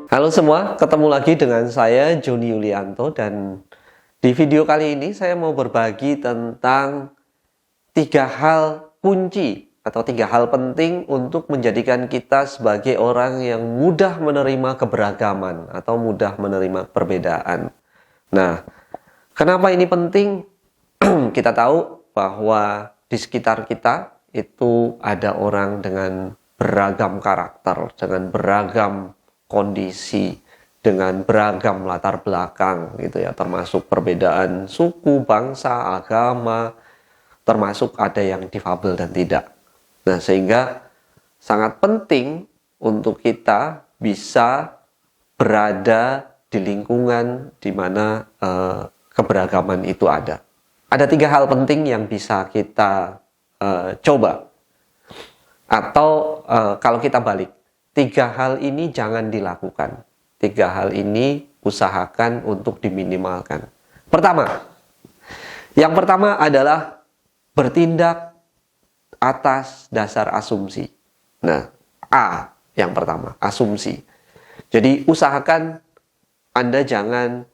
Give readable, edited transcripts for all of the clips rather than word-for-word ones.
Halo semua, ketemu lagi dengan saya Joni Yulianto dan di video kali ini saya mau berbagi tentang 3 hal kunci atau 3 hal penting untuk menjadikan kita sebagai orang yang mudah menerima keberagaman atau mudah menerima perbedaan. Nah, kenapa ini penting? Kita tahu bahwa di sekitar kita itu ada orang dengan beragam karakter, dengan beragam kondisi, dengan beragam latar belakang gitu ya, termasuk perbedaan suku, bangsa, agama, termasuk ada yang difabel dan tidak. Nah, sehingga sangat penting untuk kita bisa berada di lingkungan di mana keberagaman itu ada. Ada 3 hal penting yang bisa kita coba. Atau kalau kita balik, 3 hal ini jangan dilakukan. 3 hal ini usahakan untuk diminimalkan. Yang pertama adalah bertindak atas dasar asumsi. Nah, A yang pertama, asumsi. Jadi usahakan Anda jangan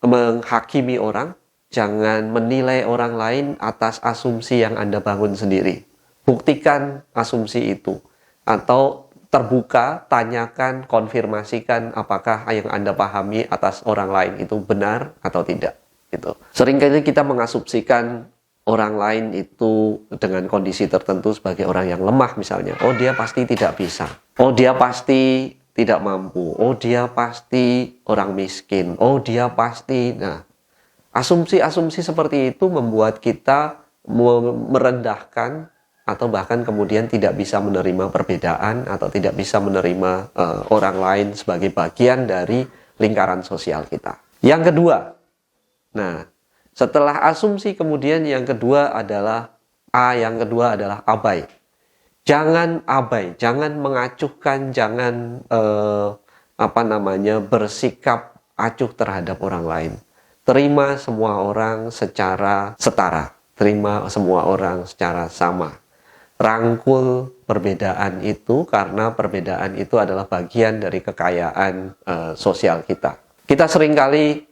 menghakimi orang, jangan menilai orang lain atas asumsi yang Anda bangun sendiri. Buktikan asumsi itu. Atau terbuka, tanyakan, konfirmasikan apakah yang Anda pahami atas orang lain itu benar atau tidak. Gitu. Seringkali kita mengasumsikan orang lain itu dengan kondisi tertentu sebagai orang yang lemah misalnya. Oh, dia pasti tidak bisa. Oh, dia pasti tidak mampu. Oh, dia pasti orang miskin. Oh, dia pasti... Nah, asumsi-asumsi seperti itu membuat kita merendahkan atau bahkan kemudian tidak bisa menerima perbedaan atau tidak bisa menerima orang lain sebagai bagian dari lingkaran sosial kita. Yang kedua, nah setelah asumsi kemudian yang kedua adalah yang kedua adalah abai. Jangan abai, jangan mengacuhkan, jangan bersikap acuh terhadap orang lain. Terima semua orang secara setara, terima semua orang secara sama. Rangkul perbedaan itu karena perbedaan itu adalah bagian dari kekayaan sosial kita. Kita seringkali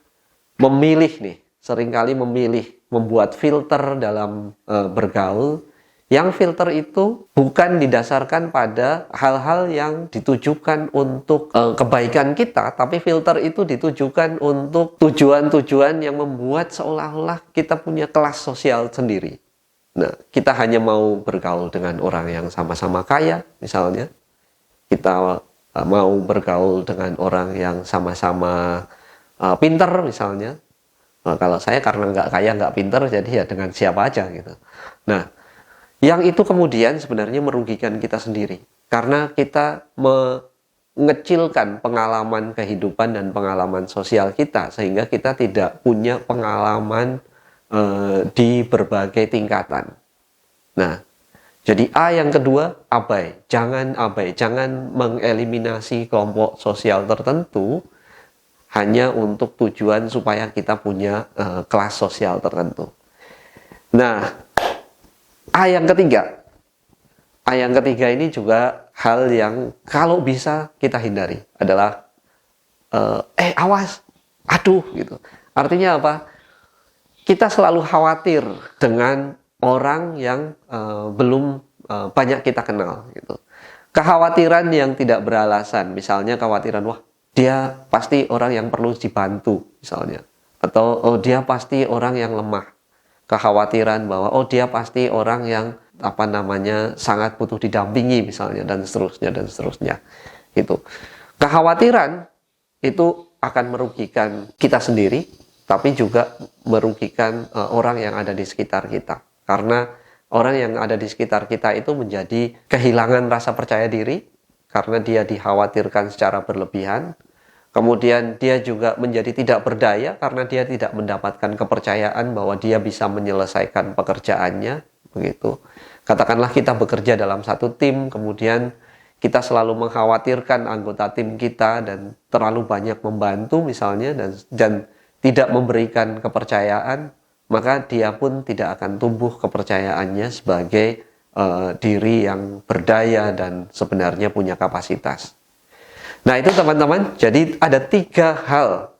memilih membuat filter dalam bergaul, yang filter itu bukan didasarkan pada hal-hal yang ditujukan untuk kebaikan kita, tapi filter itu ditujukan untuk tujuan-tujuan yang membuat seolah-olah kita punya kelas sosial sendiri. Nah, kita hanya mau bergaul dengan orang yang sama-sama kaya, misalnya. Kita mau bergaul dengan orang yang sama-sama pinter, misalnya. Nah, kalau saya karena nggak kaya, nggak pinter, jadi ya dengan siapa aja gitu. Nah, yang itu kemudian sebenarnya merugikan kita sendiri. Karena kita mengecilkan pengalaman kehidupan dan pengalaman sosial kita, sehingga kita tidak punya pengalaman di berbagai tingkatan. Nah, jadi A yang kedua, abai. Jangan mengeliminasi kelompok sosial tertentu hanya untuk tujuan supaya kita punya kelas sosial tertentu. Nah, A yang ketiga ini juga hal yang kalau bisa kita hindari adalah awas, aduh gitu. Artinya apa? Kita selalu khawatir dengan orang yang belum banyak kita kenal gitu. Kekhawatiran yang tidak beralasan, misalnya kekhawatiran wah dia pasti orang yang perlu dibantu misalnya, atau oh dia pasti orang yang lemah. Kekhawatiran bahwa oh dia pasti orang yang sangat butuh didampingi misalnya, dan seterusnya gitu. Kekhawatiran itu akan merugikan kita sendiri, tapi juga merugikan orang yang ada di sekitar kita. Karena orang yang ada di sekitar kita itu menjadi kehilangan rasa percaya diri karena dia dikhawatirkan secara berlebihan. Kemudian dia juga menjadi tidak berdaya karena dia tidak mendapatkan kepercayaan bahwa dia bisa menyelesaikan pekerjaannya, begitu. Katakanlah kita bekerja dalam satu tim, kemudian kita selalu mengkhawatirkan anggota tim kita dan terlalu banyak membantu misalnya, dan tidak memberikan kepercayaan, maka dia pun tidak akan tumbuh kepercayaannya sebagai diri yang berdaya dan sebenarnya punya kapasitas. Nah itu teman-teman, jadi ada 3 hal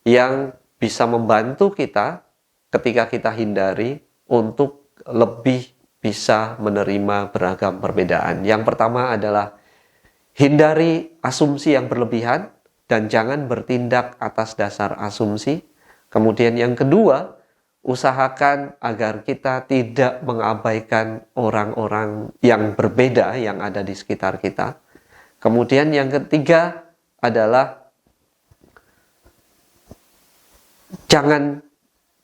yang bisa membantu kita ketika kita hindari untuk lebih bisa menerima beragam perbedaan. Yang pertama adalah hindari asumsi yang berlebihan dan jangan bertindak atas dasar asumsi. Kemudian yang kedua, usahakan agar kita tidak mengabaikan orang-orang yang berbeda yang ada di sekitar kita. Kemudian yang ketiga adalah jangan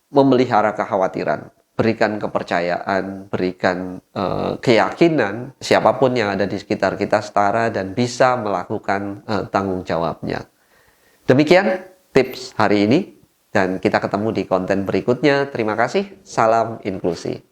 memelihara kekhawatiran. Berikan kepercayaan, berikan keyakinan siapapun yang ada di sekitar kita setara dan bisa melakukan tanggung jawabnya. Demikian tips hari ini dan kita ketemu di konten berikutnya. Terima kasih, salam inklusi.